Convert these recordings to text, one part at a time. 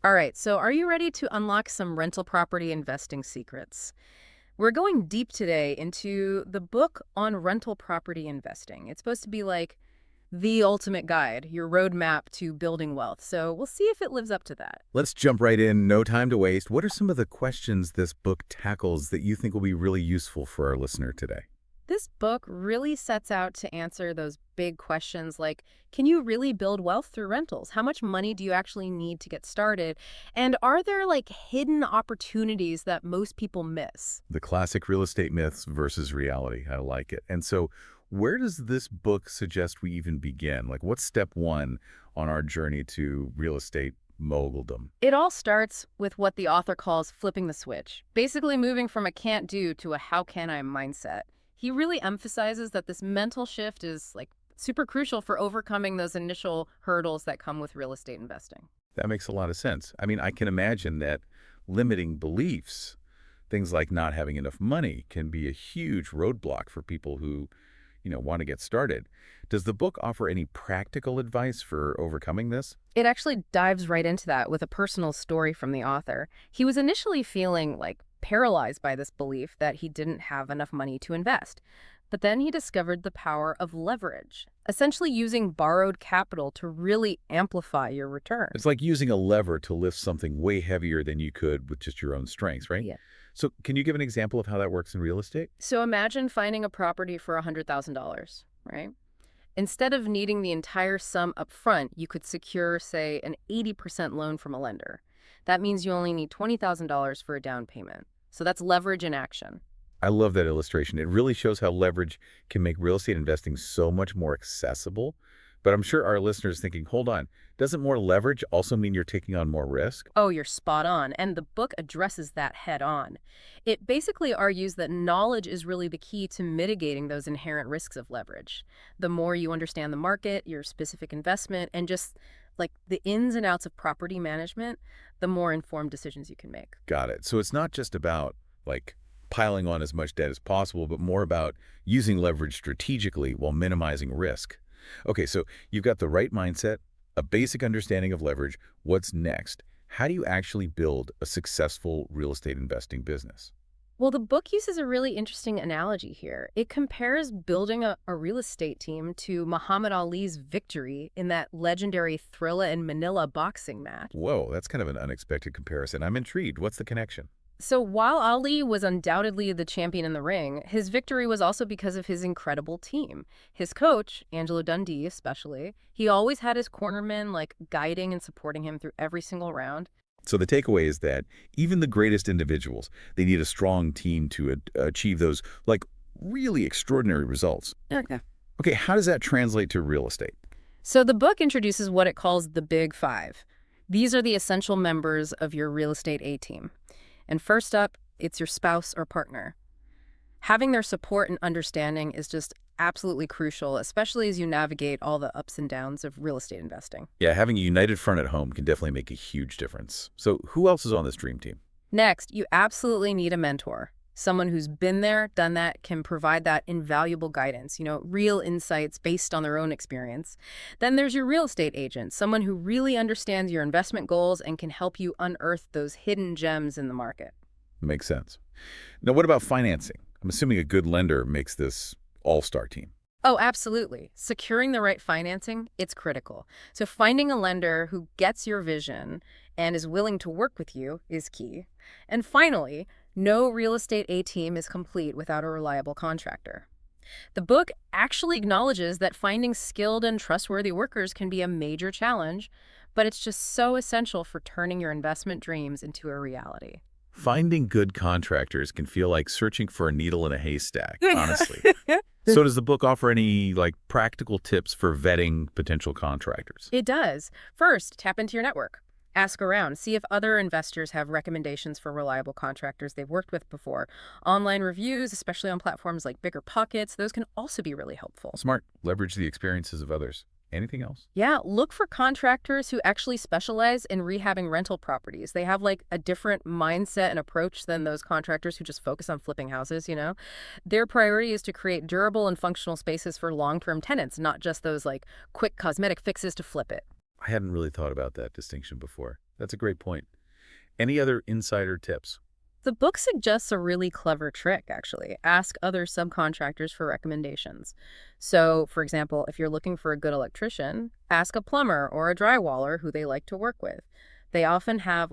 All right, so are you ready to unlock some rental property investing secrets? We're going deep today into the book on rental property investing. It's supposed to be like the ultimate guide, your roadmap to building wealth. So we'll see if it lives up to that. Let's jump right in, no time to waste. What are some of the questions this book tackles that you think will be really useful for our listener today? This book really sets out to answer those big questions like, can you really build wealth through rentals? How much money do you actually need to get started? And are there like hidden opportunities that most people miss? The classic real estate myths versus reality. I like it. And so, where does this book suggest we even begin? Like, what's step one on our journey to real estate moguldom? It all starts with what the author calls flipping the switch, basically moving from a can't do to a how can I mindset. He really emphasizes that this mental shift is like super crucial for overcoming those initial hurdles that come with real estate investing. That makes a lot of sense. I mean, I can imagine that limiting beliefs, things like not having enough money, can be a huge roadblock for people who, want to get started. Does the book offer any practical advice for overcoming this? It actually dives right into that with a personal story from the author. He was initially feeling like paralyzed by this belief that he didn't have enough money to invest. But then he discovered the power of leverage, essentially using borrowed capital to really amplify your return. It's like using a lever to lift something way heavier than you could with just your own strengths, right? Yeah. So can you give an example of how that works in real estate? So imagine finding a property for $100,000, right? Instead of needing the entire sum up front, you could secure, say, an 80% loan from a lender. That means you only need $20,000 for a down payment. So that's leverage in action. I love that illustration. It really shows how leverage can make real estate investing so much more accessible. But I'm sure our listeners thinking, hold on, doesn't more leverage also mean you're taking on more risk? Oh, you're spot on. And the book addresses that head on. It basically argues that knowledge is really the key to mitigating those inherent risks of leverage. The more you understand the market, your specific investment, and just like the ins and outs of property management, the more informed decisions you can make. Got it. So it's not just about like piling on as much debt as possible, but more about using leverage strategically while minimizing risk. Okay, so you've got the right mindset, a basic understanding of leverage. What's next? How do you actually build a successful real estate investing business? Well, the book uses a really interesting analogy here. It compares building a real estate team to Muhammad Ali's victory in that legendary Thrilla in Manila boxing match. Whoa, that's kind of an unexpected comparison. I'm intrigued. What's the connection? So while Ali was undoubtedly the champion in the ring, his victory was also because of his incredible team. His coach, Angelo Dundee especially, he always had his cornermen like guiding and supporting him through every single round. So the takeaway is that even the greatest individuals, they need a strong team to achieve those like really extraordinary results. Okay. Okay, how does that translate to real estate? So the book introduces what it calls the Big Five. These are the essential members of your real estate A-team. And first up, it's your spouse or partner. Having their support and understanding is just absolutely crucial, especially as you navigate all the ups and downs of real estate investing. Yeah, having a united front at home can definitely make a huge difference. So who else is on this dream team? Next, you absolutely need a mentor. Someone who's been there, done that, can provide that invaluable guidance, real insights based on their own experience. Then there's your real estate agent, someone who really understands your investment goals and can help you unearth those hidden gems in the market. Makes sense. Now, what about financing? I'm assuming a good lender makes this all-star team. Oh, absolutely. Securing the right financing, it's critical. So finding a lender who gets your vision and is willing to work with you is key. And finally, no real estate A-team is complete without a reliable contractor. The book actually acknowledges that finding skilled and trustworthy workers can be a major challenge, but it's just so essential for turning your investment dreams into a reality. Finding good contractors can feel like searching for a needle in a haystack, honestly. So does the book offer any practical tips for vetting potential contractors? It does. First, tap into your network. Ask around. See if other investors have recommendations for reliable contractors they've worked with before. Online reviews, especially on platforms like BiggerPockets, those can also be really helpful. Smart. Leverage the experiences of others. Anything else? Yeah, look for contractors who actually specialize in rehabbing rental properties. They have a different mindset and approach than those contractors who just focus on flipping houses. Their priority is to create durable and functional spaces for long-term tenants, not just those quick cosmetic fixes to flip it. I hadn't really thought about that distinction before. That's a great point. Any other insider tips? The book suggests a really clever trick, actually. Ask other subcontractors for recommendations. So, for example, if you're looking for a good electrician, ask a plumber or a drywaller who they like to work with. They often have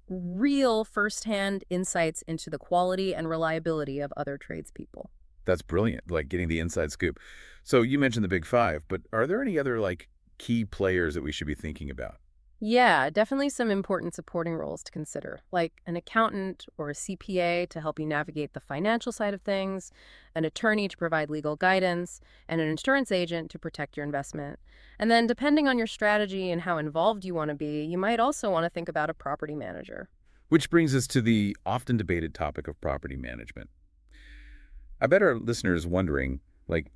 real firsthand insights into the quality and reliability of other tradespeople. That's brilliant, like getting the inside scoop. So you mentioned the big five, but are there any other key players that we should be thinking about? Yeah, definitely some important supporting roles to consider, like an accountant or a CPA to help you navigate the financial side of things, an attorney to provide legal guidance, and an insurance agent to protect your investment. And then, depending on your strategy and how involved you want to be, you might also want to think about a property manager. Which brings us to the often debated topic of property management. I bet our listeners wondering, like,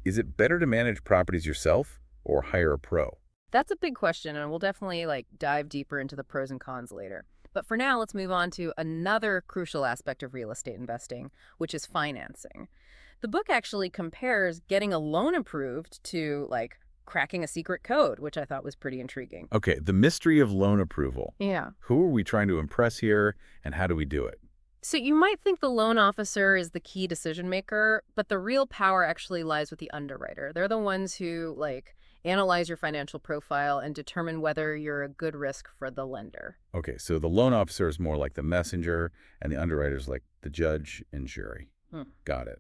is it better to manage properties yourself or hire a pro? That's a big question, and we'll definitely dive deeper into the pros and cons later. But for now, let's move on to another crucial aspect of real estate investing, which is financing. The book actually compares getting a loan approved to cracking a secret code, which I thought was pretty intriguing. Okay, the mystery of loan approval. Yeah. Who are we trying to impress here, and how do we do it? So you might think the loan officer is the key decision maker, but the real power actually lies with the underwriter. They're the ones who analyze your financial profile and determine whether you're a good risk for the lender. Okay, so the loan officer is more like the messenger, and the underwriter is like the judge and jury. Hmm. Got it.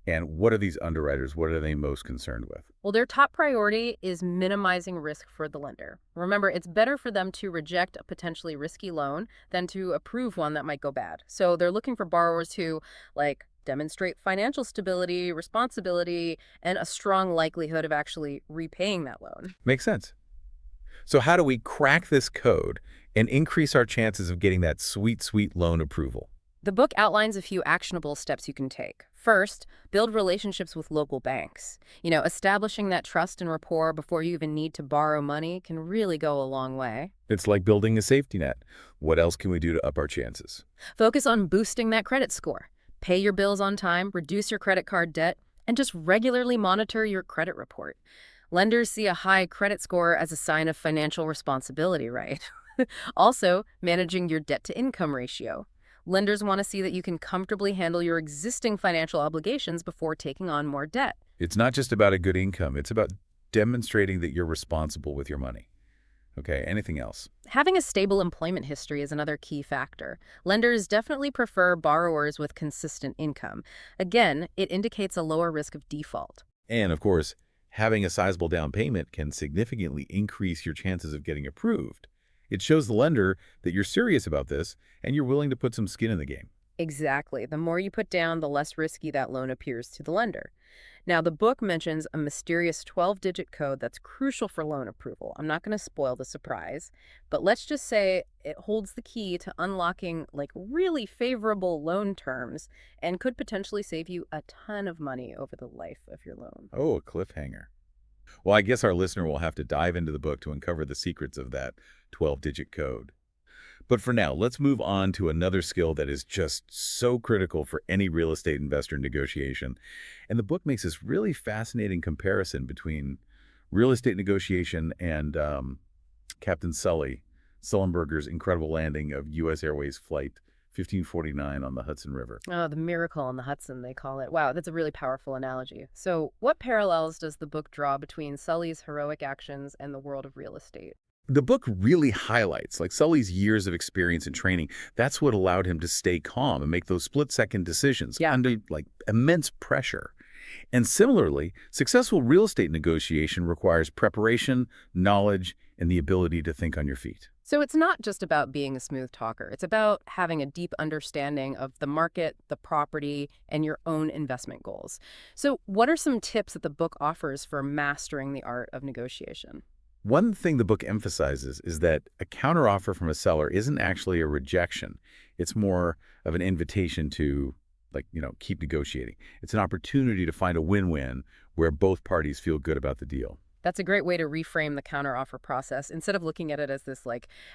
And what are these underwriters? What are they most concerned with? Well, their top priority is minimizing risk for the lender. Remember, it's better for them to reject a potentially risky loan than to approve one that might go bad. So they're looking for borrowers who, demonstrate financial stability, responsibility, and a strong likelihood of actually repaying that loan. Makes sense. So how do we crack this code and increase our chances of getting that sweet, sweet loan approval? The book outlines a few actionable steps you can take. First, build relationships with local banks. Establishing that trust and rapport before you even need to borrow money can really go a long way. It's like building a safety net. What else can we do to up our chances? Focus on boosting that credit score. Pay your bills on time, reduce your credit card debt, and just regularly monitor your credit report. Lenders see a high credit score as a sign of financial responsibility, right? Also, managing your debt-to-income ratio. Lenders want to see that you can comfortably handle your existing financial obligations before taking on more debt. It's not just about a good income. It's about demonstrating that you're responsible with your money. Okay, anything else? Having a stable employment history is another key factor. Lenders definitely prefer borrowers with consistent income. Again, it indicates a lower risk of default. And of course, having a sizable down payment can significantly increase your chances of getting approved. It shows the lender that you're serious about this and you're willing to put some skin in the game. Exactly. The more you put down, the less risky that loan appears to the lender. Now, the book mentions a mysterious 12-digit code that's crucial for loan approval. I'm not going to spoil the surprise, but let's just say it holds the key to unlocking really favorable loan terms and could potentially save you a ton of money over the life of your loan. Oh, a cliffhanger. Well, I guess our listener will have to dive into the book to uncover the secrets of that 12-digit code. But for now, let's move on to another skill that is just so critical for any real estate investor negotiation. And the book makes this really fascinating comparison between real estate negotiation and Captain Sullenberger's incredible landing of U.S. Airways Flight 1549 on the Hudson River. Oh, the miracle on the Hudson, they call it. Wow, that's a really powerful analogy. So, what parallels does the book draw between Sully's heroic actions and the world of real estate? The book really highlights Sully's years of experience and training. That's what allowed him to stay calm and make those split-second decisions Yeah. under immense pressure. And similarly, successful real estate negotiation requires preparation, knowledge, and the ability to think on your feet. So it's not just about being a smooth talker. It's about having a deep understanding of the market, the property, and your own investment goals. So what are some tips that the book offers for mastering the art of negotiation? One thing the book emphasizes is that a counteroffer from a seller isn't actually a rejection. It's more of an invitation to, keep negotiating. It's an opportunity to find a win-win where both parties feel good about the deal. That's a great way to reframe the counteroffer process. Instead of looking at it as this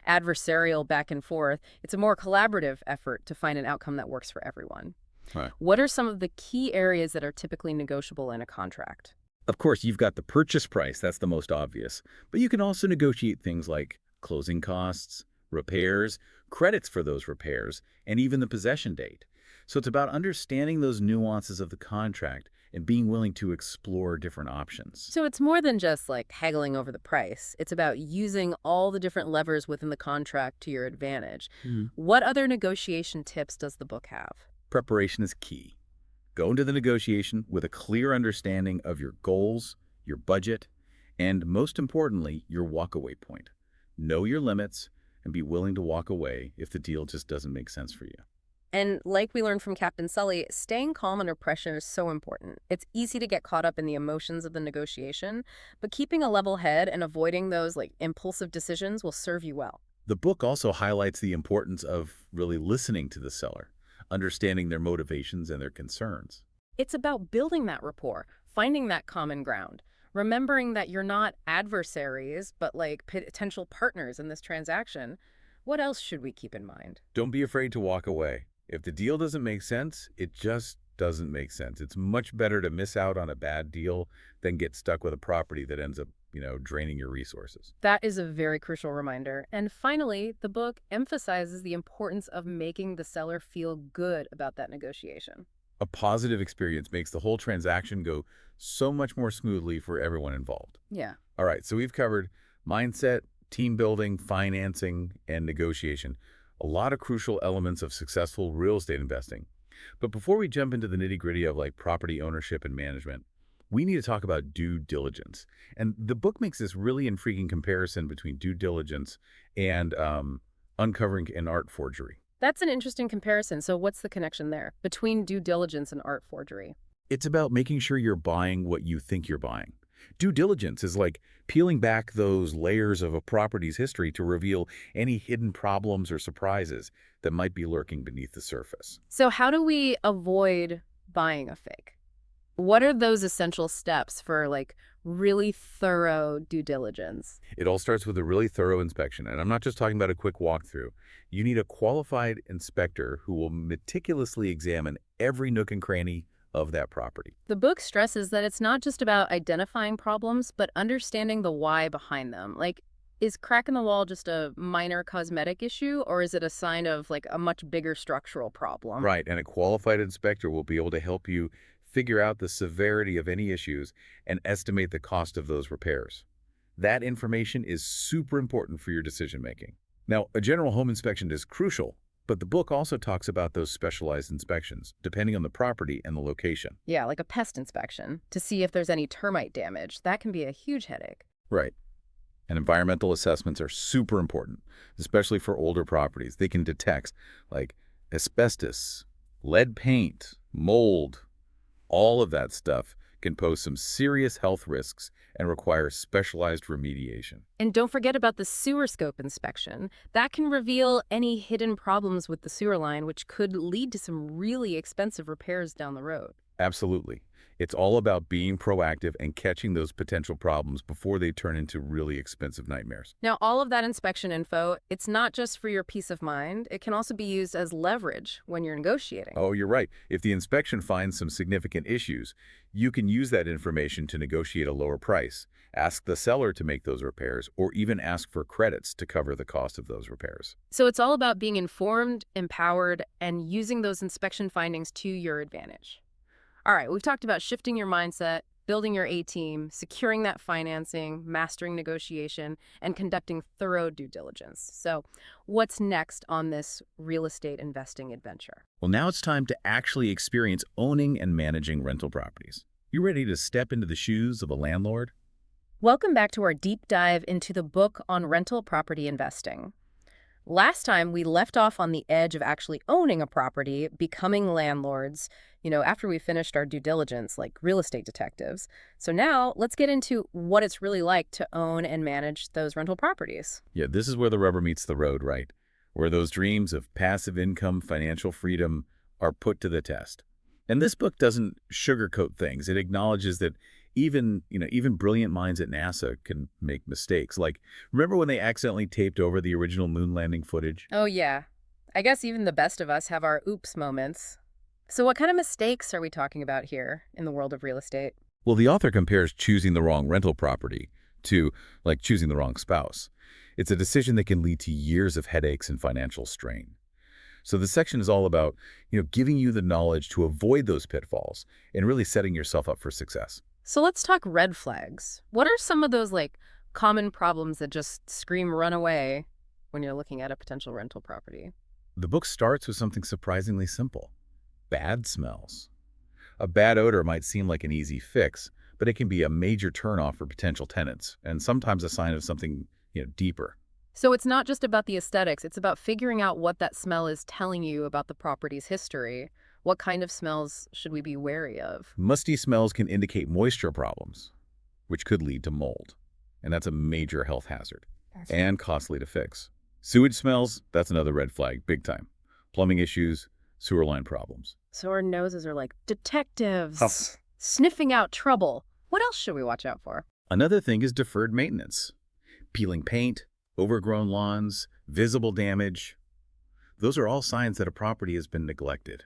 adversarial back and forth, it's a more collaborative effort to find an outcome that works for everyone. Right. What are some of the key areas that are typically negotiable in a contract? Of course, you've got the purchase price, that's the most obvious, but you can also negotiate things like closing costs, repairs, credits for those repairs, and even the possession date. So it's about understanding those nuances of the contract and being willing to explore different options. So it's more than just like haggling over the price. It's about using all the different levers within the contract to your advantage. What other negotiation tips does the book have? Preparation is key. Go into the negotiation with a clear understanding of your goals, your budget, and most importantly, your walkaway point. Know your limits and be willing to walk away if the deal just doesn't make sense for you. And like we learned from Captain Sully, staying calm under pressure is so important. It's easy to get caught up in the emotions of the negotiation, but keeping a level head and avoiding those like impulsive decisions will serve you well. The book also highlights the importance of really listening to the seller, understanding their motivations and their concerns. It's about building that rapport, finding that common ground, remembering that you're not adversaries, but like potential partners in this transaction. What else should we keep in mind? Don't be afraid to walk away. If the deal doesn't make sense, it just doesn't make sense. It's much better to miss out on a bad deal than get stuck with a property that ends up, draining your resources. That is a very crucial reminder. And finally, the book emphasizes the importance of making the seller feel good about that negotiation. A positive experience makes the whole transaction go so much more smoothly for everyone involved. Yeah. All right, so we've covered mindset, team building, financing, and negotiation. A lot of crucial elements of successful real estate investing. But before we jump into the nitty-gritty of like property ownership and management, we need to talk about due diligence. And the book makes this really intriguing comparison between due diligence and uncovering an art forgery. That's an interesting comparison. So what's the connection there between due diligence and art forgery? It's about making sure you're buying what you think you're buying. Due diligence is like peeling back those layers of a property's history to reveal any hidden problems or surprises that might be lurking beneath the surface. So how do we avoid buying a fake? What are those essential steps for like really thorough due diligence? It all starts with a really thorough inspection, and I'm not just talking about a quick walkthrough. You need a qualified inspector who will meticulously examine every nook and cranny of that property. The book stresses that it's not just about identifying problems, but understanding the why behind them. Like, is crack in the wall just a minor cosmetic issue, or is it a sign of like a much bigger structural problem? Right, and a qualified inspector will be able to help you figure out the severity of any issues and estimate the cost of those repairs. That information is super important for your decision making. Now, a general home inspection is crucial, but the book also talks about those specialized inspections, depending on the property and the location. Yeah, like a pest inspection to see if there's any termite damage. That can be a huge headache. Right. And environmental assessments are super important, especially for older properties. They can detect like asbestos, lead paint, mold. All of that stuff can pose some serious health risks and require specialized remediation. And don't forget about the sewer scope inspection. That can reveal any hidden problems with the sewer line, which could lead to some really expensive repairs down the road. Absolutely. It's all about being proactive and catching those potential problems before they turn into really expensive nightmares. Now, all of that inspection info, it's not just for your peace of mind. It can also be used as leverage when you're negotiating. Oh, you're right. If the inspection finds some significant issues, you can use that information to negotiate a lower price, ask the seller to make those repairs, or even ask for credits to cover the cost of those repairs. So it's all about being informed, empowered, and using those inspection findings to your advantage. All right, we've talked about shifting your mindset, building your A-team, securing that financing, mastering negotiation, and conducting thorough due diligence. So what's next on this real estate investing adventure? Well, now it's time to actually experience owning and managing rental properties. You ready to step into the shoes of a landlord? Welcome back to our deep dive into the book on rental property investing. Last time, we left off on the edge of actually owning a property, becoming landlords, after we finished our due diligence like real estate detectives. So now let's get into what it's really like to own and manage those rental properties. Yeah, this is where the rubber meets the road, right? Where those dreams of passive income, financial freedom are put to the test. And this book doesn't sugarcoat things. It acknowledges that even brilliant minds at NASA can make mistakes. Like, remember when they accidentally taped over the original moon landing footage? Oh, yeah. I guess even the best of us have our oops moments. So what kind of mistakes are we talking about here in the world of real estate? Well, the author compares choosing the wrong rental property to, like, choosing the wrong spouse. It's a decision that can lead to years of headaches and financial strain. So the section is all about, giving you the knowledge to avoid those pitfalls and really setting yourself up for success. So let's talk red flags. What are some of those common problems that just scream run away when you're looking at a potential rental property? The book starts with something surprisingly simple: bad smells. A bad odor might seem like an easy fix, but it can be a major turnoff for potential tenants and sometimes a sign of something, deeper. So it's not just about the aesthetics, it's about figuring out what that smell is telling you about the property's history. What kind of smells should we be wary of? Musty smells can indicate moisture problems, which could lead to mold. And that's a major health hazard and costly to fix. Sewage smells, that's another red flag, big time. Plumbing issues, sewer line problems. So our noses are like detectives, Huh. sniffing out trouble. What else should we watch out for? Another thing is deferred maintenance. Peeling paint, overgrown lawns, visible damage. Those are all signs that a property has been neglected.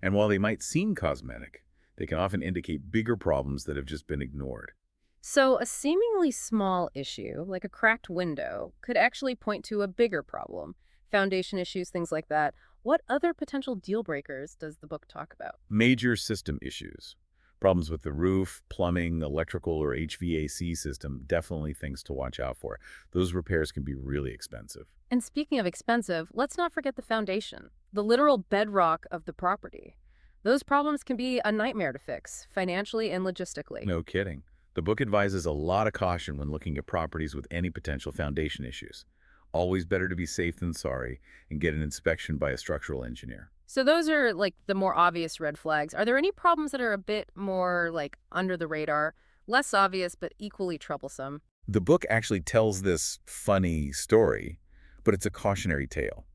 And while they might seem cosmetic, they can often indicate bigger problems that have just been ignored. So a seemingly small issue, like a cracked window, could actually point to a bigger problem. Foundation issues, things like that. What other potential deal breakers does the book talk about? Major system issues. Problems with the roof, plumbing, electrical, or HVAC system, definitely things to watch out for. Those repairs can be really expensive. And speaking of expensive, let's not forget the foundation, the literal bedrock of the property. Those problems can be a nightmare to fix, financially and logistically. No kidding. The book advises a lot of caution when looking at properties with any potential foundation issues. Always better to be safe than sorry and get an inspection by a structural engineer. So those are the more obvious red flags. Are there any problems that are a bit more under the radar, less obvious but equally troublesome? The book actually tells this funny story, but it's a cautionary tale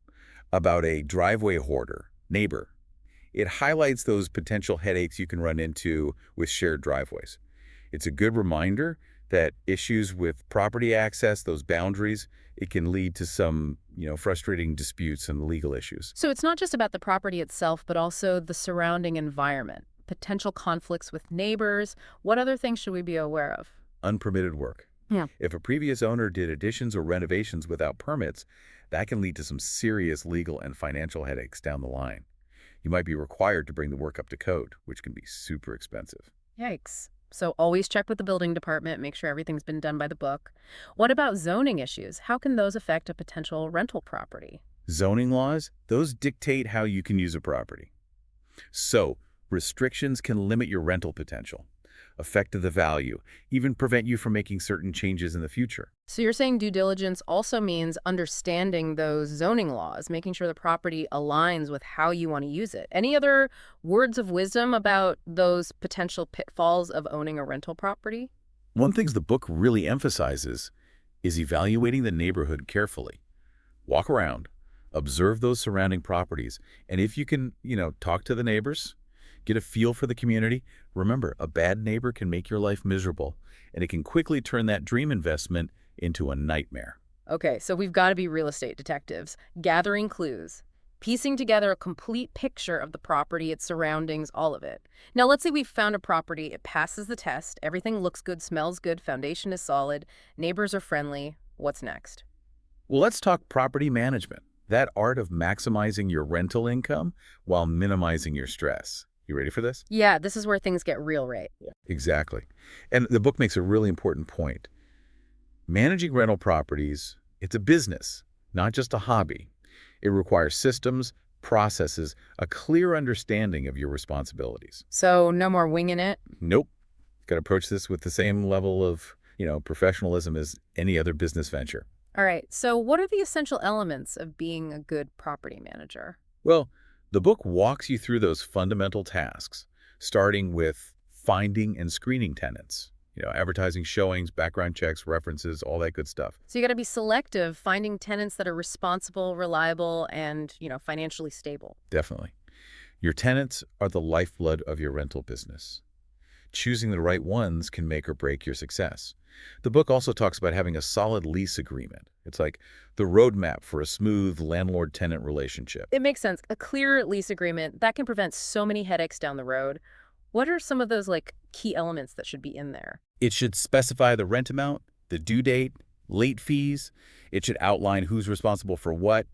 about a driveway hoarder, neighbor. It highlights those potential headaches you can run into with shared driveways. It's a good reminder that issues with property access, those boundaries, it can lead to some, frustrating disputes and legal issues. So it's not just about the property itself, but also the surrounding environment, potential conflicts with neighbors. What other things should we be aware of? Unpermitted work. Yeah. If a previous owner did additions or renovations without permits, that can lead to some serious legal and financial headaches down the line. You might be required to bring the work up to code, which can be super expensive. Yikes. So always check with the building department, make sure everything's been done by the book. What about zoning issues? How can those affect a potential rental property? Zoning laws, those dictate how you can use a property. So, restrictions can limit your rental potential, affect the value, even prevent you from making certain changes in the future. So you're saying due diligence also means understanding those zoning laws, making sure the property aligns with how you want to use it. Any other words of wisdom about those potential pitfalls of owning a rental property? One thing the book really emphasizes is evaluating the neighborhood carefully. Walk around, observe those surrounding properties, and if you can, talk to the neighbors, get a feel for the community. Remember, a bad neighbor can make your life miserable, and it can quickly turn that dream investment into a nightmare. Okay, so we've got to be real estate detectives, gathering clues, piecing together a complete picture of the property, its surroundings, all of it. Now, let's say we've found a property, it passes the test, everything looks good, smells good, foundation is solid, neighbors are friendly. What's next? Well, let's talk property management, that art of maximizing your rental income while minimizing your stress. You ready for this? Yeah, this is where things get real, right? Yeah. Exactly. And the book makes a really important point. Managing rental properties, it's a business, not just a hobby. It requires systems, processes, a clear understanding of your responsibilities. So no more winging it? Nope. Got to approach this with the same level of, professionalism as any other business venture. All right, so what are the essential elements of being a good property manager? Well, the book walks you through those fundamental tasks, starting with finding and screening tenants. Advertising showings, background checks, references, all that good stuff. So you got to be selective, finding tenants that are responsible, reliable, and, financially stable. Definitely. Your tenants are the lifeblood of your rental business. Choosing the right ones can make or break your success. The book also talks about having a solid lease agreement. It's like the roadmap for a smooth landlord-tenant relationship. It makes sense. A clear lease agreement, that can prevent so many headaches down the road. What are some of those, key elements that should be in there? It should specify the rent amount, the due date, late fees. It should outline who's responsible for what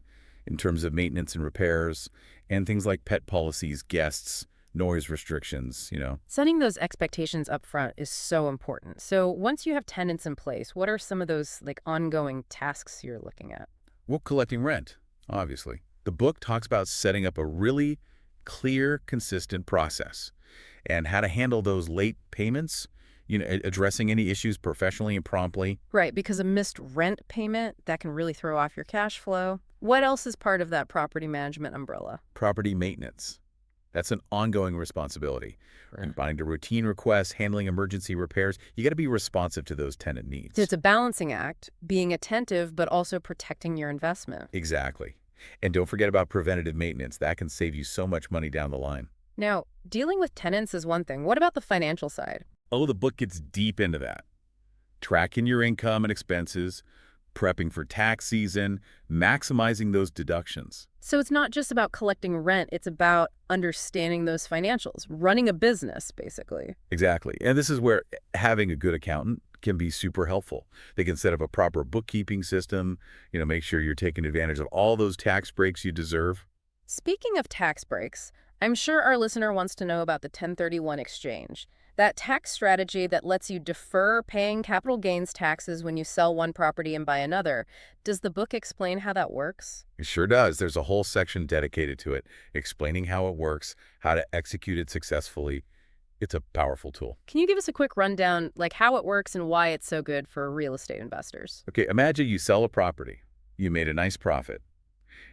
in terms of maintenance and repairs, and things like pet policies, guests, noise restrictions. Setting those expectations up front is so important. So once you have tenants in place, what are some of those ongoing tasks you're looking at? Well, collecting rent, obviously. The book talks about setting up a really clear, consistent process and how to handle those late payments, addressing any issues professionally and promptly. Right, because a missed rent payment, that can really throw off your cash flow. What else is part of that property management umbrella? Property maintenance. That's an ongoing responsibility. Right. Responding to routine requests, handling emergency repairs. You got to be responsive to those tenant needs. So it's a balancing act, being attentive, but also protecting your investment. Exactly. And don't forget about preventative maintenance. That can save you so much money down the line. Now, dealing with tenants is one thing. What about the financial side? Oh, the book gets deep into that. Tracking your income and expenses, prepping for tax season, maximizing those deductions. So it's not just about collecting rent, it's about understanding those financials, running a business, basically. Exactly. And this is where having a good accountant can be super helpful. They can set up a proper bookkeeping system, make sure you're taking advantage of all those tax breaks you deserve. Speaking of tax breaks, I'm sure our listener wants to know about the 1031 exchange. That tax strategy that lets you defer paying capital gains taxes when you sell one property and buy another. Does the book explain how that works? It sure does. There's a whole section dedicated to it, explaining how it works, how to execute it successfully. It's a powerful tool. Can you give us a quick rundown, like how it works and why it's so good for real estate investors? Okay, imagine you sell a property. You made a nice profit.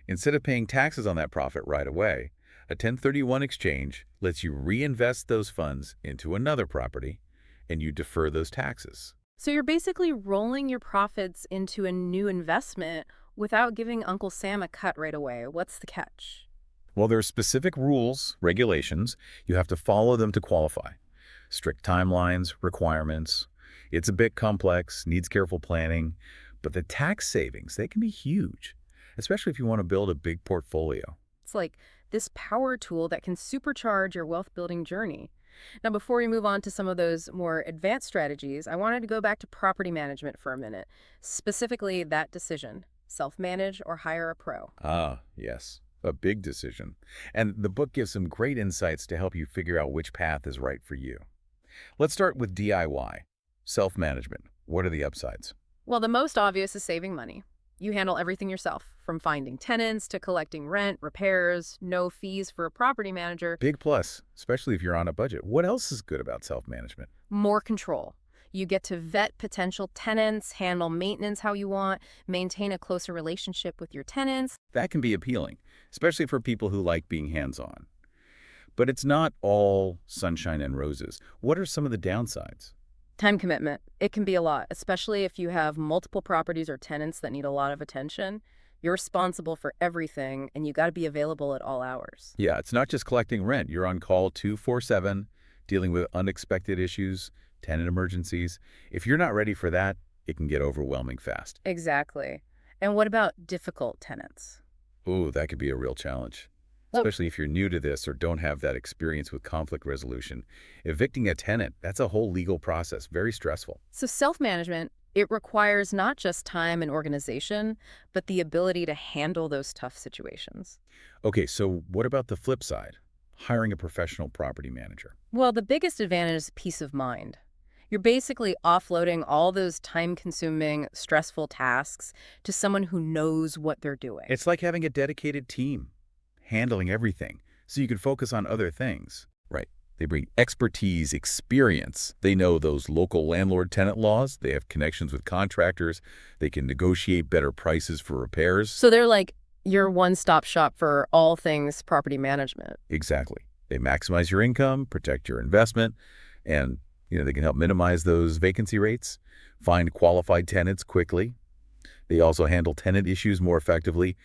Instead of paying taxes on that profit right away, a 1031 exchange lets you reinvest those funds into another property, and you defer those taxes. So you're basically rolling your profits into a new investment without giving Uncle Sam a cut right away. What's the catch? Well, there are specific rules, regulations. You have to follow them to qualify. Strict timelines, requirements. It's a bit complex, needs careful planning, but the tax savings, they can be huge, especially if you want to build a big portfolio. It's like this power tool that can supercharge your wealth building journey. Now, before we move on to some of those more advanced strategies, I wanted to go back to property management for a minute, specifically that decision, self-manage or hire a pro. Ah, yes, a big decision. And the book gives some great insights to help you figure out which path is right for you. Let's start with DIY, self-management. What are the upsides? Well, the most obvious is saving money. You handle everything yourself, from finding tenants to collecting rent, repairs, no fees for a property manager. Big plus, especially if you're on a budget. What else is good about self-management? More control. You get to vet potential tenants, handle maintenance how you want, maintain a closer relationship with your tenants. That can be appealing, especially for people who like being hands-on. But it's not all sunshine and roses. What are some of the downsides? Time commitment. It can be a lot, especially if you have multiple properties or tenants that need a lot of attention. You're responsible for everything, and you got to be available at all hours. Yeah, it's not just collecting rent. You're on call 24/7, dealing with unexpected issues, tenant emergencies. If you're not ready for that, it can get overwhelming fast. Exactly. And what about difficult tenants? Ooh, that could be a real challenge, Well, especially if you're new to this or don't have that experience with conflict resolution. Evicting a tenant, that's a whole legal process, very stressful. so self-management, it requires not just time and organization, but the ability to handle those tough situations. Okay, so what about the flip side? Hiring a professional property manager. Well, the biggest advantage is peace of mind. You're basically offloading all those time-consuming, stressful tasks to someone who knows what they're doing. It's like having a dedicated team, handling everything, so you can focus on other things. Right. They bring expertise, experience. They know those local landlord-tenant laws. They have connections with contractors. They can negotiate better prices for repairs. So they're like your one-stop shop for all things property management. Exactly. They maximize your income, protect your investment, and they can help minimize those vacancy rates, find qualified tenants quickly. They also handle tenant issues more effectively,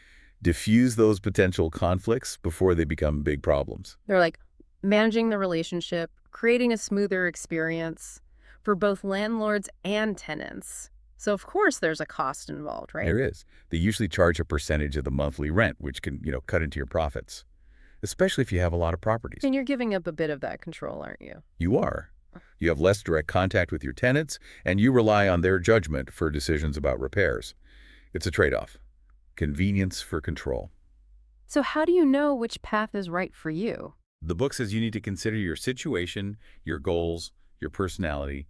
diffuse those potential conflicts before they become big problems. They're like managing the relationship, creating a smoother experience for both landlords and tenants. So of course there's a cost involved, right? There is. They usually charge a percentage of the monthly rent, which can, cut into your profits, especially if you have a lot of properties. And you're giving up a bit of that control, aren't you? You are. You have less direct contact with your tenants, and you rely on their judgment for decisions about repairs. It's a trade-off. Convenience for control. So how do you know which path is right for you? The book says you need to consider your situation, your goals, your personality.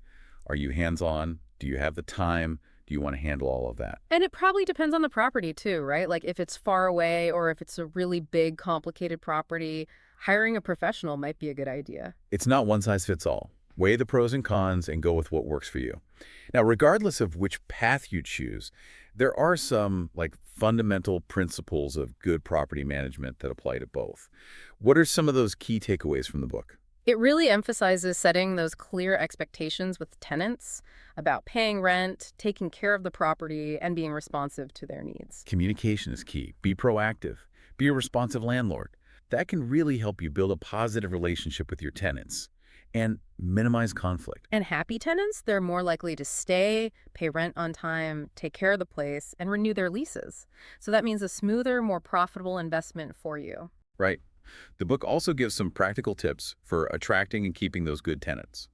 Are you hands-on? Do you have the time? Do you want to handle all of that? And it probably depends on the property too, right? Like if it's far away or if it's a really big, complicated property, hiring a professional might be a good idea. It's not one size fits all. Weigh the pros and cons and go with what works for you. Now, regardless of which path you choose, there are some fundamental principles of good property management that apply to both. What are some of those key takeaways from the book? It really emphasizes setting those clear expectations with tenants about paying rent, taking care of the property, and being responsive to their needs. Communication is key. Be proactive. Be a responsive landlord. That can really help you build a positive relationship with your tenants and minimize conflict. And happy tenants, they're more likely to stay, pay rent on time, take care of the place, and renew their leases. So that means a smoother, more profitable investment for you. Right. The book also gives some practical tips for attracting and keeping those good tenants.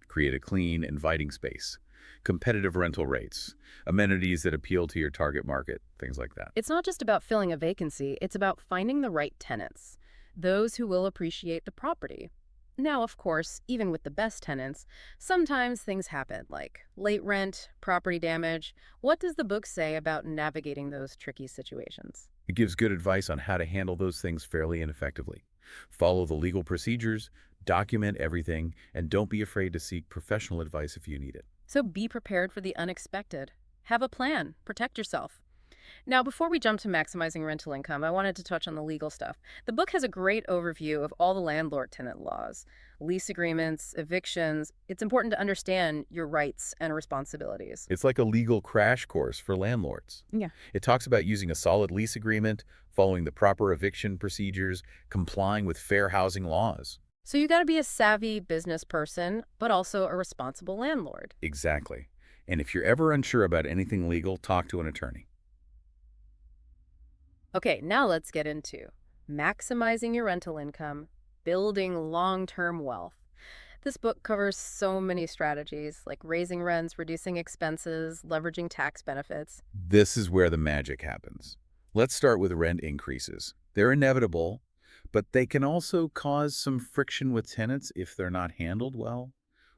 Create a clean, inviting space, competitive rental rates, amenities that appeal to your target market, things like that. It's not just about filling a vacancy, it's about finding the right tenants, those who will appreciate the property. Now, of course, even with the best tenants, sometimes things happen, like late rent, property damage. What does the book say about navigating those tricky situations? It gives good advice on how to handle those things fairly and effectively. Follow the legal procedures, document everything, and don't be afraid to seek professional advice if you need it. So be prepared for the unexpected. Have a plan. Protect yourself. Now, before we jump to maximizing rental income, I wanted to touch on the legal stuff. The book has a great overview of all the landlord-tenant laws, lease agreements, evictions. It's important to understand your rights and responsibilities. It's like a legal crash course for landlords. Yeah. It talks about using a solid lease agreement, following the proper eviction procedures, complying with fair housing laws. So you got to be a savvy business person, but also a responsible landlord. Exactly. And if you're ever unsure about anything legal, talk to an attorney. Okay, now let's get into maximizing your rental income, building long-term wealth. This book covers so many strategies like raising rents, reducing expenses, leveraging tax benefits. This is where the magic happens. Let's start with rent increases. They're inevitable, but they can also cause some friction with tenants if they're not handled well.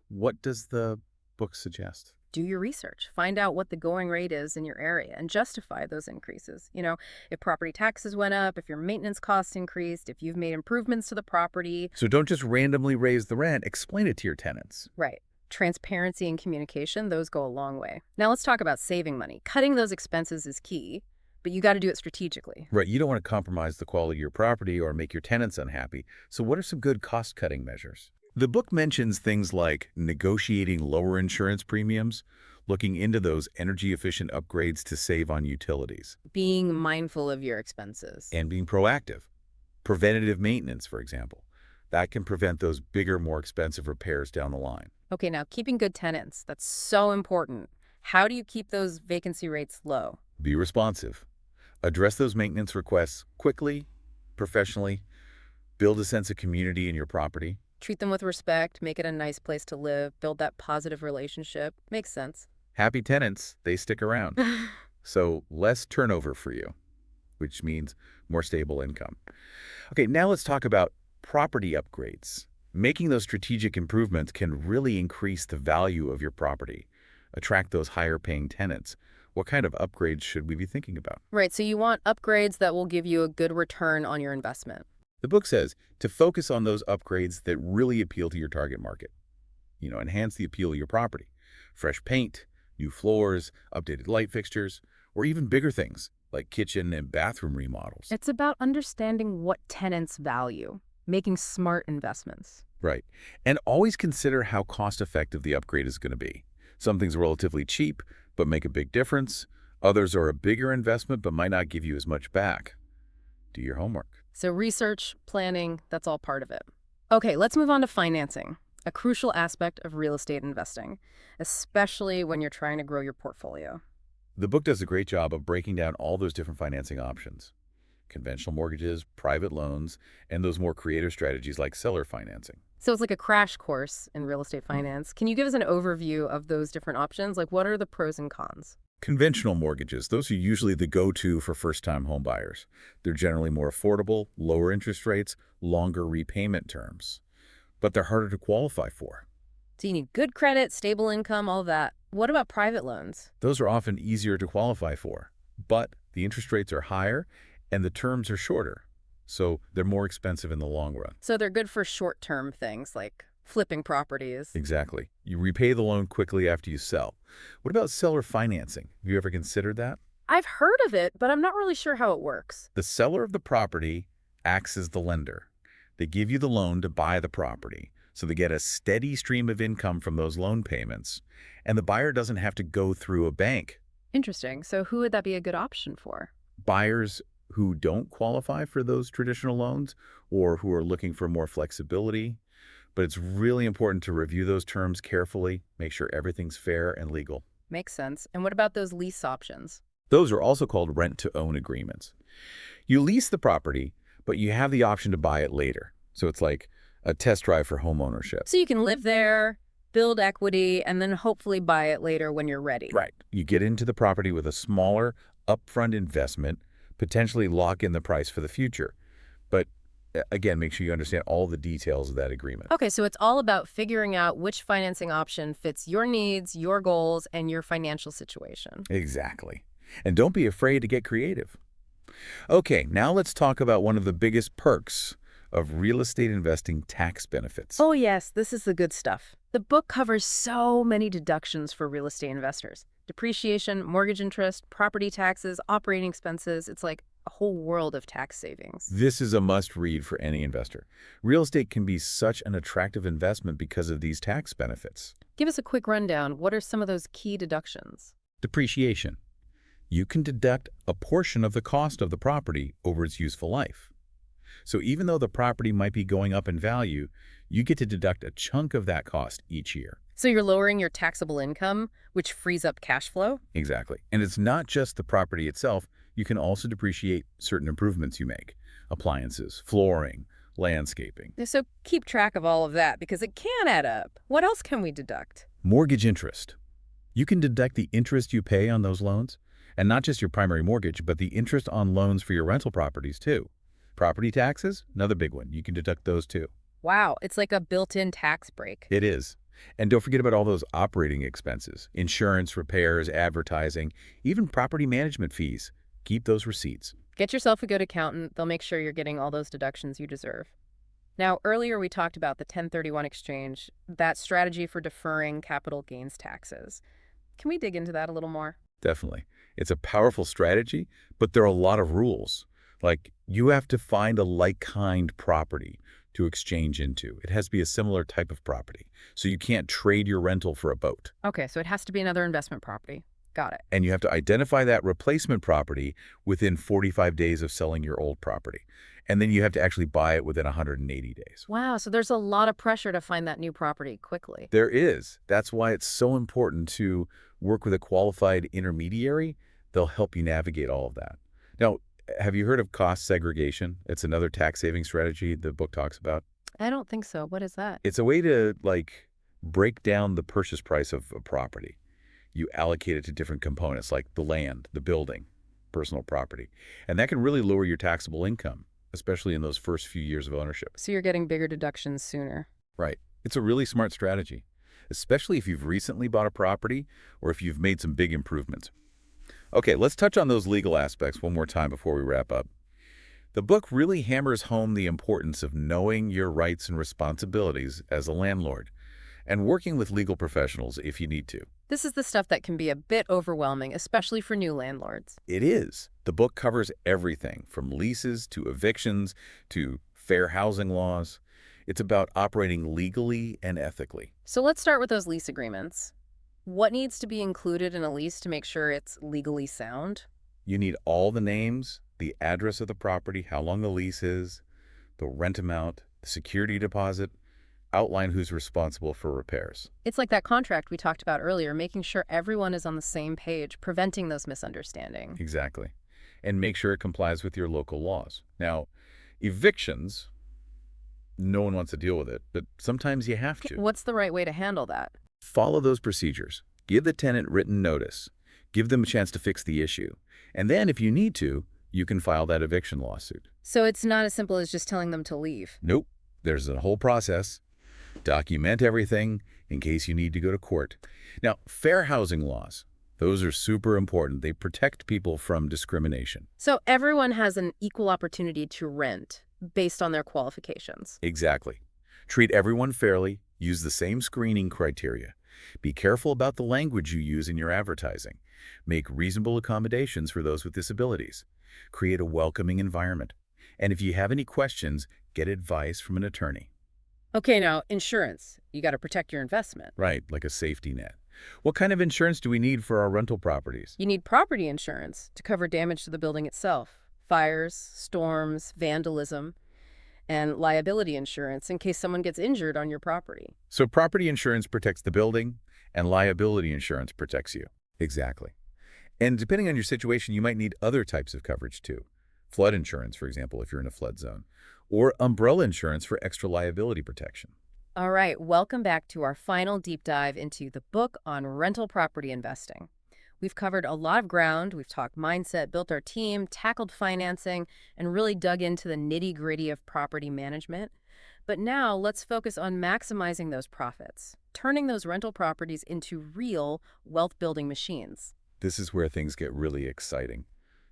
What does the book suggest? Do your research. Find out what the going rate is in your area and justify those increases. If property taxes went up, if your maintenance costs increased, if you've made improvements to the property. So don't just randomly raise the rent. Explain it to your tenants. Right. Transparency and communication, those go a long way. Now let's talk about saving money. Cutting those expenses is key, but you got to do it strategically. Right. You don't want to compromise the quality of your property or make your tenants unhappy. So what are some good cost-cutting measures? The book mentions things like negotiating lower insurance premiums, looking into those energy-efficient upgrades to save on utilities, Being mindful of your expenses. and being proactive. Preventative maintenance, for example. That can prevent those bigger, more expensive repairs down the line. Okay, now keeping good tenants, that's so important. How do you keep those vacancy rates low? Be responsive. Address those maintenance requests quickly, professionally. Build a sense of community in your property. Treat them with respect, make it a nice place to live, build that positive relationship. Makes sense. Happy tenants, they stick around. So less turnover for you, which means more stable income. Okay, now let's talk about property upgrades. Making those strategic improvements can really increase the value of your property, attract those higher paying tenants. What kind of upgrades should we be thinking about? Right, so you want upgrades that will give you a good return on your investment. The book says to focus on those upgrades that really appeal to your target market. Enhance the appeal of your property. Fresh paint, new floors, updated light fixtures, or even bigger things like kitchen and bathroom remodels. It's about understanding what tenants value, making smart investments. Right. And always consider how cost-effective the upgrade is going to be. Some things are relatively cheap, but make a big difference. Others are a bigger investment, but might not give you as much back. Do your homework. So research, planning, that's all part of it. Okay, let's move on to financing, a crucial aspect of real estate investing, especially when you're trying to grow your portfolio. The book does a great job of breaking down all those different financing options. Conventional mortgages, private loans, and those more creative strategies like seller financing. So it's like a crash course in real estate finance. Can you give us an overview of those different options? Like, what are the pros and cons? Conventional mortgages, those are usually the go-to for first-time home buyers. They're generally more affordable, lower interest rates, longer repayment terms, but they're harder to qualify for. So you need good credit, stable income, all that. What about private loans? Those are often easier to qualify for, but the interest rates are higher and the terms are shorter, so they're more expensive in the long run. So they're good for short-term things like flipping properties. Exactly. You repay the loan quickly after you sell. What about seller financing? Have you ever considered that? I've heard of it, but I'm not really sure how it works. The seller of the property acts as the lender. They give you the loan to buy the property, so they get a steady stream of income from those loan payments, and the buyer doesn't have to go through a bank. Interesting. So who would that be a good option for? Buyers who don't qualify for those traditional loans or who are looking for more flexibility, but it's really important to review those terms carefully, make sure everything's fair and legal. Makes sense. And what about those lease options? Those are also called rent-to-own agreements. You lease the property, but you have the option to buy it later. So it's like a test drive for home ownership. So you can live there, build equity, and then hopefully buy it later when you're ready. Right. You get into the property with a smaller upfront investment, potentially lock in the price for the future. But again, make sure you understand all the details of that agreement. Okay, so it's all about figuring out which financing option fits your needs, your goals, and your financial situation. Exactly. And don't be afraid to get creative. Okay, now let's talk about one of the biggest perks of real estate investing: tax benefits. Oh, yes, this is the good stuff. The book covers so many deductions for real estate investors. Depreciation, mortgage interest, property taxes, operating expenses. It's like a whole world of tax savings. This is a must-read for any investor. Real estate can be such an attractive investment because of these tax benefits. Give us a quick rundown. What are some of those key deductions? Depreciation. You can deduct a portion of the cost of the property over its useful life. So even though the property might be going up in value, you get to deduct a chunk of that cost each year. So you're lowering your taxable income, which frees up cash flow? Exactly. And it's not just the property itself. You can also depreciate certain improvements you make: appliances, flooring, landscaping. So keep track of all of that because it can add up. What else can we deduct? Mortgage interest. You can deduct the interest you pay on those loans, and not just your primary mortgage, but the interest on loans for your rental properties too. Property taxes, another big one. You can deduct those too. Wow, it's like a built-in tax break. It is. And don't forget about all those operating expenses: insurance, repairs, advertising, even property management fees. Keep those receipts. Get yourself a good accountant. They'll make sure you're getting all those deductions you deserve. Now, earlier we talked about the 1031 exchange, that strategy for deferring capital gains taxes. Can we dig into that a little more? Definitely. It's a powerful strategy, but there are a lot of rules. Like, you have to find a like-kind property to exchange into. It has to be a similar type of property. So you can't trade your rental for a boat. Okay, so it has to be another investment property. Got it. And you have to identify that replacement property within 45 days of selling your old property. And then you have to actually buy it within 180 days. Wow, so there's a lot of pressure to find that new property quickly. There is. That's why it's so important to work with a qualified intermediary. They'll help you navigate all of that. Now, have you heard of cost segregation? It's another tax saving strategy the book talks about. I don't think so. What is that? It's a way to, like, break down the purchase price of a property. You allocate it to different components like the land, the building, personal property. And that can really lower your taxable income, especially in those first few years of ownership. So you're getting bigger deductions sooner. Right. It's a really smart strategy, especially if you've recently bought a property or if you've made some big improvements. Okay, let's touch on those legal aspects one more time before we wrap up. The book really hammers home the importance of knowing your rights and responsibilities as a landlord and working with legal professionals if you need to. This is the stuff that can be a bit overwhelming, especially for new landlords. It is. The book covers everything from leases to evictions to fair housing laws. It's about operating legally and ethically. So let's start with those lease agreements. What needs to be included in a lease to make sure it's legally sound? You need all the names, the address of the property, how long the lease is, the rent amount, the security deposit, outline who's responsible for repairs. It's like that contract we talked about earlier, making sure everyone is on the same page, preventing those misunderstandings. Exactly. And make sure it complies with your local laws. Now, evictions, No one wants to deal with it, but sometimes you have Okay, to. what's the right way to handle that? Follow those procedures. Give the tenant written notice. Give them a chance to fix the issue. And then, if you need to, you can file that eviction lawsuit. So it's not as simple as just telling them to leave. Nope. There's a whole process. Document everything in case you need to go to court. Now, fair housing laws, those are super important. They protect people from discrimination. So everyone has an equal opportunity to rent based on their qualifications. Exactly. Treat everyone fairly. Use the same screening criteria. Be careful about the language you use in your advertising. Make reasonable accommodations for those with disabilities. Create a welcoming environment. And if you have any questions, get advice from an attorney. Okay, now insurance. You got to protect your investment. Right, like a safety net. What kind of insurance do we need for our rental properties? You need property insurance to cover damage to the building itself, fires, storms, vandalism, and liability insurance in case someone gets injured on your property. So property insurance protects the building, and liability insurance protects you. Exactly. And depending on your situation, you might need other types of coverage too. Flood insurance, for example, if you're in a flood zone, or umbrella insurance for extra liability protection. All right, welcome back to our final deep dive into the book on rental property investing. We've covered a lot of ground. We've talked mindset, built our team, tackled financing, and really dug into the nitty-gritty of property management. But now let's focus on maximizing those profits, turning those rental properties into real wealth-building machines. This is where things get really exciting,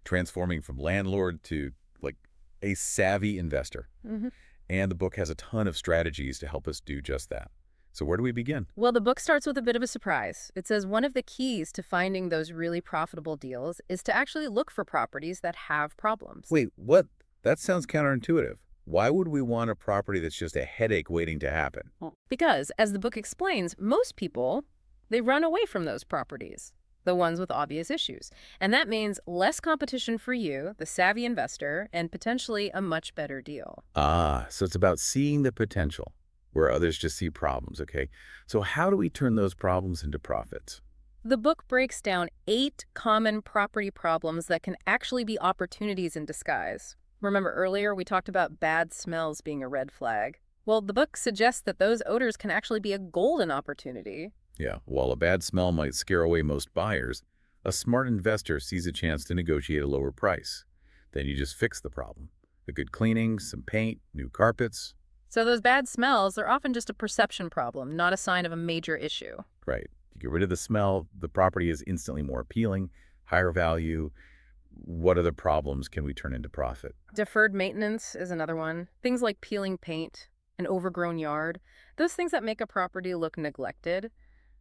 transforming from landlord to like a savvy investor. Mhm. And the book has a ton of strategies to help us do just that. So where do we begin? Well, the book starts with a bit of a surprise. It says one of the keys to finding those really profitable deals is to actually look for properties that have problems. Wait, what? That sounds counterintuitive. Why would we want a property that's just a headache waiting to happen? Because, as the book explains, most people, they run away from those properties, the ones with obvious issues. And that means less competition for you, the savvy investor, and potentially a much better deal. Ah, so it's about seeing the potential where others just see problems, okay? So how do we turn those problems into profits? The book breaks down 8 common property problems that can actually be opportunities in disguise. Remember earlier we talked about bad smells being a red flag? Well, the book suggests that those odors can actually be a golden opportunity. Yeah, while a bad smell might scare away most buyers, a smart investor sees a chance to negotiate a lower price. Then you just fix the problem. A good cleaning, some paint, new carpets. So those bad smells are often just a perception problem, not a sign of a major issue. Right. You get rid of the smell, the property is instantly more appealing, higher value. What other problems can we turn into profit? Deferred maintenance is another one. Things like peeling paint, an overgrown yard, those things that make a property look neglected.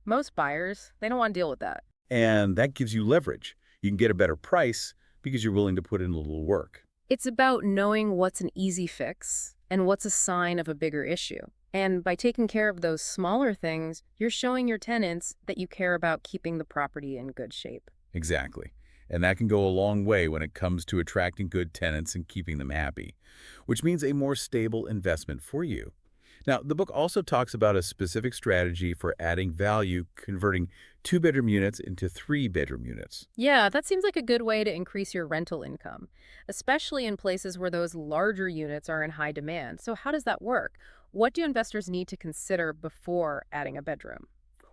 Most buyers, they don't want to deal with that. And that gives you leverage. You can get a better price because you're willing to put in a little work. It's about knowing what's an easy fix and what's a sign of a bigger issue. And by taking care of those smaller things, you're showing your tenants that you care about keeping the property in good shape. Exactly. And that can go a long way when it comes to attracting good tenants and keeping them happy, which means a more stable investment for you. Now, the book also talks about a specific strategy for adding value, converting two-bedroom units into three-bedroom units. Yeah, that seems like a good way to increase your rental income, especially in places where those larger units are in high demand. So how does that work? What do investors need to consider before adding a bedroom?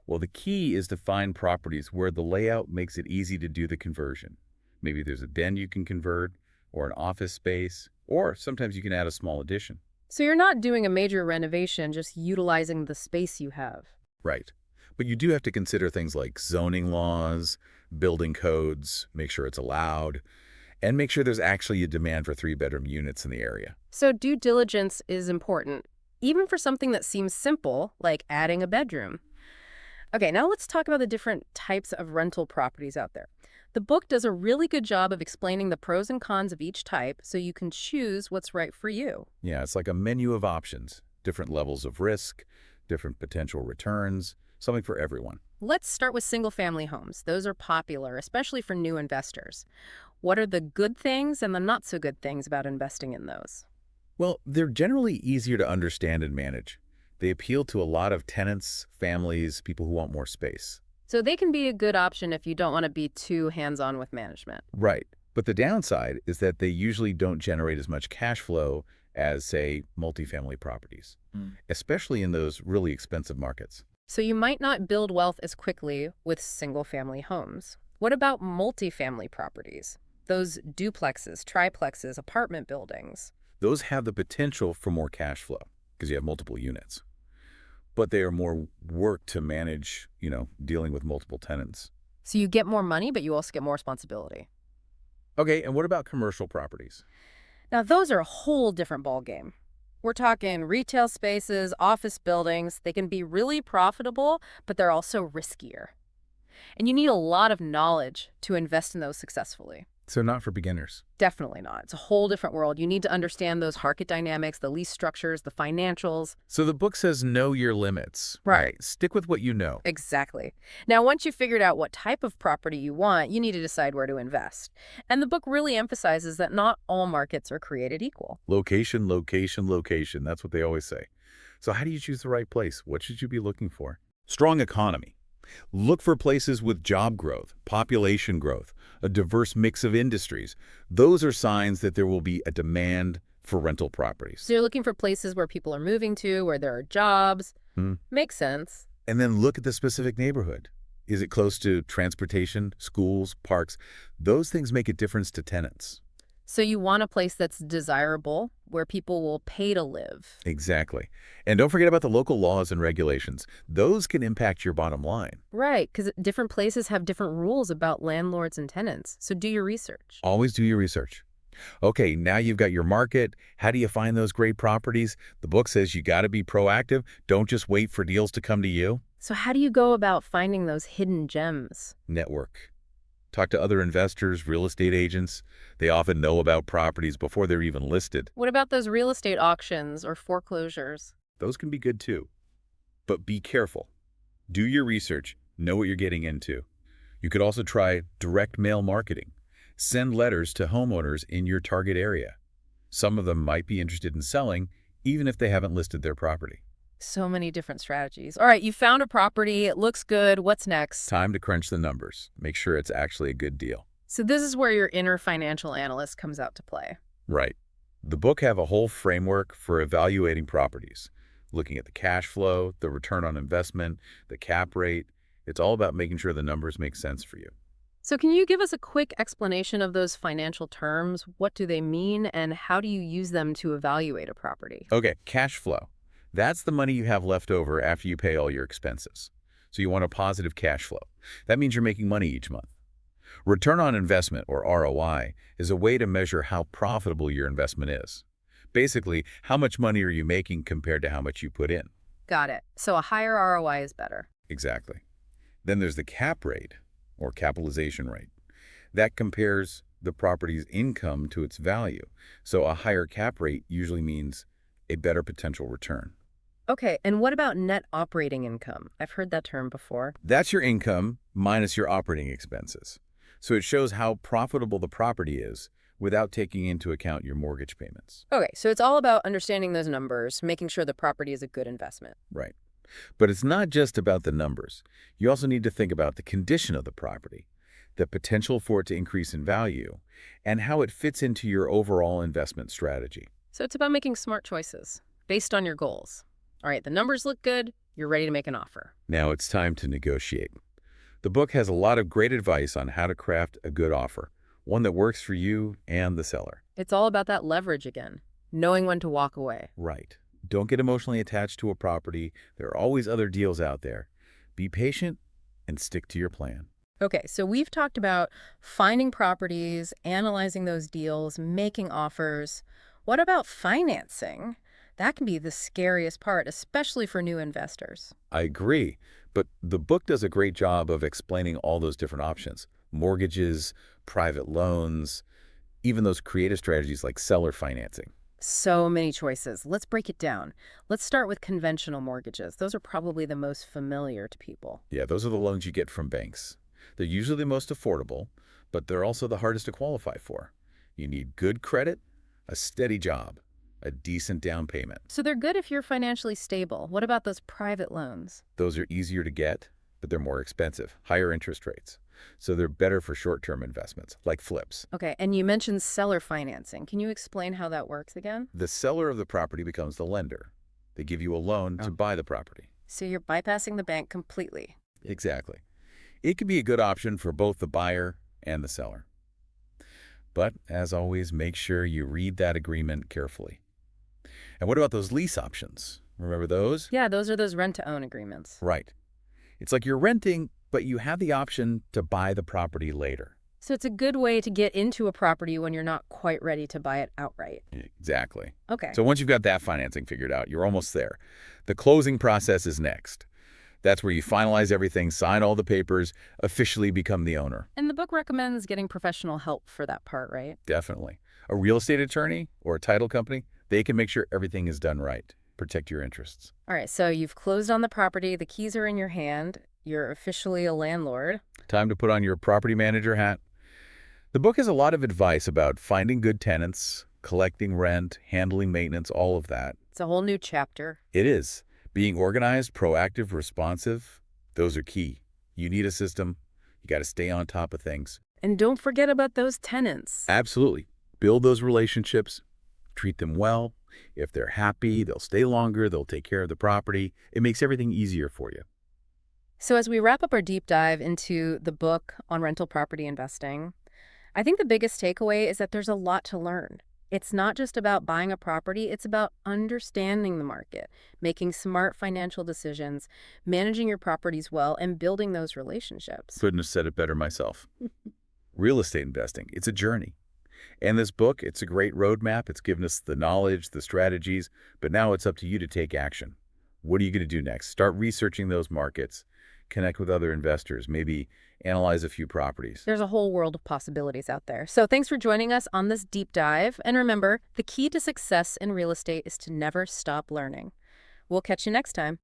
Well, the key is to find properties where the layout makes it easy to do the conversion. Maybe there's a den you can convert, or an office space, or sometimes you can add a small addition. So you're not doing a major renovation, just utilizing the space you have. Right. But you do have to consider things like zoning laws, building codes, make sure it's allowed, and make sure there's actually a demand for three-bedroom units in the area. So due diligence is important, even for something that seems simple, like adding a bedroom. Okay, now let's talk about the different types of rental properties out there. The book does a really good job of explaining the pros and cons of each type so you can choose what's right for you. Yeah, it's like a menu of options, different levels of risk, different potential returns, something for everyone. Let's start with single-family homes. Those are popular, especially for new investors. What are the good things and the not-so-good things about investing in those? Well, they're generally easier to understand and manage. They appeal to a lot of tenants, families, people who want more space. So they can be a good option if you don't want to be too hands-on with management. Right. But the downside is that they usually don't generate as much cash flow as, say, multifamily properties, especially in those really expensive markets. So you might not build wealth as quickly with single-family homes. What about multifamily properties? Those duplexes, triplexes, apartment buildings. Those have the potential for more cash flow because you have multiple units, but they are more work to manage, dealing with multiple tenants. So you get more money, but you also get more responsibility. Okay, and what about commercial properties? Now, those are a whole different ballgame. We're talking retail spaces, office buildings. They can be really profitable, but they're also riskier. And you need a lot of knowledge to invest in those successfully. So not for beginners. Definitely not. It's a whole different world. You need to understand those market dynamics, the lease structures, the financials. So the book says know your limits. Right. Stick with what you know. Exactly. Now, once you've figured out what type of property you want, you need to decide where to invest. And the book really emphasizes that not all markets are created equal. Location, location, location. That's what they always say. So how do you choose the right place? What should you be looking for? Strong economy. Look for places with job growth, population growth, a diverse mix of industries. Those are signs that there will be a demand for rental properties. So you're looking for places where people are moving to, where there are jobs. Makes sense. And then look at the specific neighborhood. Is it close to transportation, schools, parks? Those things make a difference to tenants. So you want a place that's desirable, where people will pay to live. Exactly. And don't forget about the local laws and regulations. Those can impact your bottom line. Right, because different places have different rules about landlords and tenants. So do your research. Always do your research. Okay, now you've got your market. How do you find those great properties? The book says you got to be proactive. Don't just wait for deals to come to you. So how do you go about finding those hidden gems? Network. Talk to other investors, real estate agents. They often know about properties before they're even listed. What about those real estate auctions or foreclosures? Those can be good too. But be careful. Do your research. Know what you're getting into. You could also try direct mail marketing. Send letters to homeowners in your target area. Some of them might be interested in selling, even if they haven't listed their property. So many different strategies. All right, you found a property. It looks good. What's next? Time to crunch the numbers. Make sure it's actually a good deal. So this is where your inner financial analyst comes out to play. Right. The book have a whole framework for evaluating properties, looking at the cash flow, the return on investment, the cap rate. It's all about making sure the numbers make sense for you. So can you give us a quick explanation of those financial terms? What do they mean, and how do you use them to evaluate a property? Okay, cash flow. That's the money you have left over after you pay all your expenses. So you want a positive cash flow. That means you're making money each month. Return on investment, or ROI, is a way to measure how profitable your investment is. Basically, how much money are you making compared to how much you put in? Got it. So a higher ROI is better. Exactly. Then there's the cap rate, or capitalization rate. That compares the property's income to its value. So a higher cap rate usually means a better potential return. Okay, and what about net operating income? I've heard that term before. That's your income minus your operating expenses. So it shows how profitable the property is without taking into account your mortgage payments. Okay, so it's all about understanding those numbers, making sure the property is a good investment. Right. But it's not just about the numbers. You also need to think about the condition of the property, the potential for it to increase in value, and how it fits into your overall investment strategy. So it's about making smart choices based on your goals. All right, the numbers look good. You're ready to make an offer. Now it's time to negotiate. The book has a lot of great advice on how to craft a good offer, one that works for you and the seller. It's all about that leverage again, knowing when to walk away. Right. Don't get emotionally attached to a property. There are always other deals out there. Be patient and stick to your plan. Okay, so we've talked about finding properties, analyzing those deals, making offers. What about financing? That can be the scariest part, especially for new investors. I agree, but the book does a great job of explaining all those different options. Mortgages, private loans, even those creative strategies like seller financing. So many choices. Let's break it down. Let's start with conventional mortgages. Those are probably the most familiar to people. Yeah, those are the loans you get from banks. They're usually the most affordable, but they're also the hardest to qualify for. You need good credit, a steady job, a decent down payment. So they're good if you're financially stable. What about those private loans? Those are easier to get, but they're more expensive, higher interest rates. so they're better for short-term investments, like flips. Okay, and you mentioned seller financing. Can you explain how that works again? The seller of the property becomes the lender. They give you a loan to buy the property. So you're bypassing the bank completely. Exactly. It can be a good option for both the buyer and the seller. But, as always, make sure you read that agreement carefully. And what about those lease options? Remember those? Yeah, those are those rent-to-own agreements. Right. It's like you're renting, but you have the option to buy the property later. So it's a good way to get into a property when you're not quite ready to buy it outright. Exactly. Okay. So once you've got that financing figured out, you're almost there. The closing process is next. That's where you finalize everything, sign all the papers, officially become the owner. And the book recommends getting professional help for that part, right? Definitely. A real estate attorney or a title company, they can make sure everything is done right. Protect your interests. All right, so you've closed on the property, the keys are in your hand, you're officially a landlord. Time to put on your property manager hat. The book has a lot of advice about finding good tenants, collecting rent, handling maintenance, all of that. It's a whole new chapter. It is. Being organized, proactive, responsive, those are key. You need a system. You got to stay on top of things. And don't forget about those tenants. Absolutely. Build those relationships. Treat them well. If they're happy, they'll stay longer. They'll take care of the property. It makes everything easier for you. So as we wrap up our deep dive into the book on rental property investing, I think the biggest takeaway is that there's a lot to learn. It's not just about buying a property, it's about understanding the market, making smart financial decisions, managing your properties well, and building those relationships. Couldn't have said it better myself. Real estate investing, it's a journey. And this book, it's a great roadmap. It's given us the knowledge, the strategies, but now it's up to you to take action. What are you going to do next? Start researching those markets, connect with other investors, maybe analyze a few properties. There's a whole world of possibilities out there. So thanks for joining us on this deep dive. And remember, the key to success in real estate is to never stop learning. We'll catch you next time.